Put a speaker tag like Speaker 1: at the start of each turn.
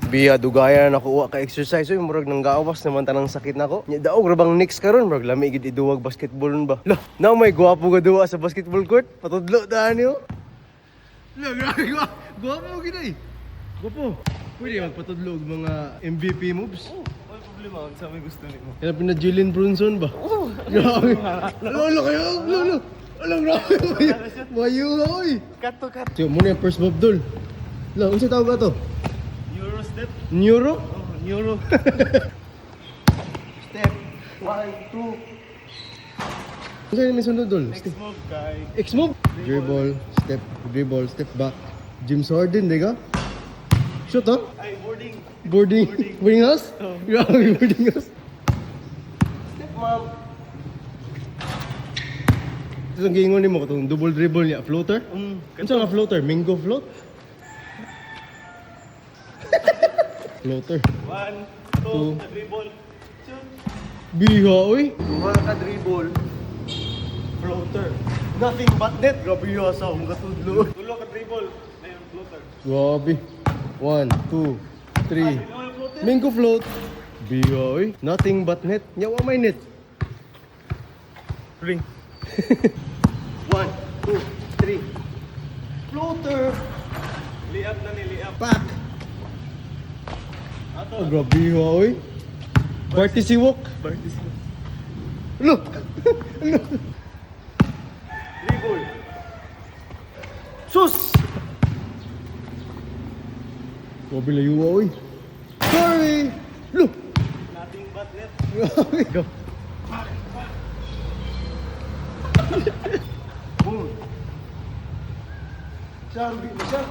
Speaker 1: Biya dugayan na nakuha ka exercise oy murag nang gawas naman tanang sakit nako. Nya daog ra bang next karon murag lami gid iduwag basketball ba. Lah, na may gwapo ka duwa sa basketball court. Patudlo daan niyo. Lah, grabe gwapo gid ay. Gwapo. Pwede magpatudlo og mga MVP moves.
Speaker 2: Wala problema kung sa may gusto nimo.
Speaker 1: Kaya pina Jalen Brunson ba? Grabe. Lolo kayo, lolo. Alam grabe. Mayo oy.
Speaker 2: Cut to cut.
Speaker 1: Tiyo muna yung first mob dul. Lah, unsa tawag ato?
Speaker 2: Euro step.
Speaker 1: Neuro?
Speaker 2: Oh, euro.
Speaker 1: Step 1, 2. Unsa yung may sunod dul?
Speaker 2: Next move kay
Speaker 1: X-move. Dribble, step back. James Harden, diga? Shoot, ha?
Speaker 2: ay boarding.
Speaker 1: Boarding house?
Speaker 2: Oh.
Speaker 1: Grabe, boarding house. Step mom. Ito ang gingon ni mo, itong double dribble niya, floater? Ano nga floater? Mingo float? Floater.
Speaker 2: 1, 2, dribble. Shoot.
Speaker 1: Biha, oy.
Speaker 2: Duha ka dribble. Floater. Nothing but net. Grabe yung asa akong katudlo. Tulo ka dribble. Ayun, floater.
Speaker 1: Grabe. 1, 2, 3.
Speaker 2: Floater.
Speaker 1: Mingo float. Biha, oy. Nothing but net. Nyawa may net.
Speaker 2: Ring.
Speaker 1: 1, 2, 3. Floater.
Speaker 2: Liap na ni liap.
Speaker 1: Back.
Speaker 2: Ato.
Speaker 1: Oh, grabe ha, oy. Party si Wok. Look.
Speaker 2: Dribble.
Speaker 1: Sus. Grabe layo ha, oy. Sorry. Look.
Speaker 2: Nothing but net.
Speaker 1: Grabe. Go.
Speaker 2: Boom.
Speaker 1: Siya, siya.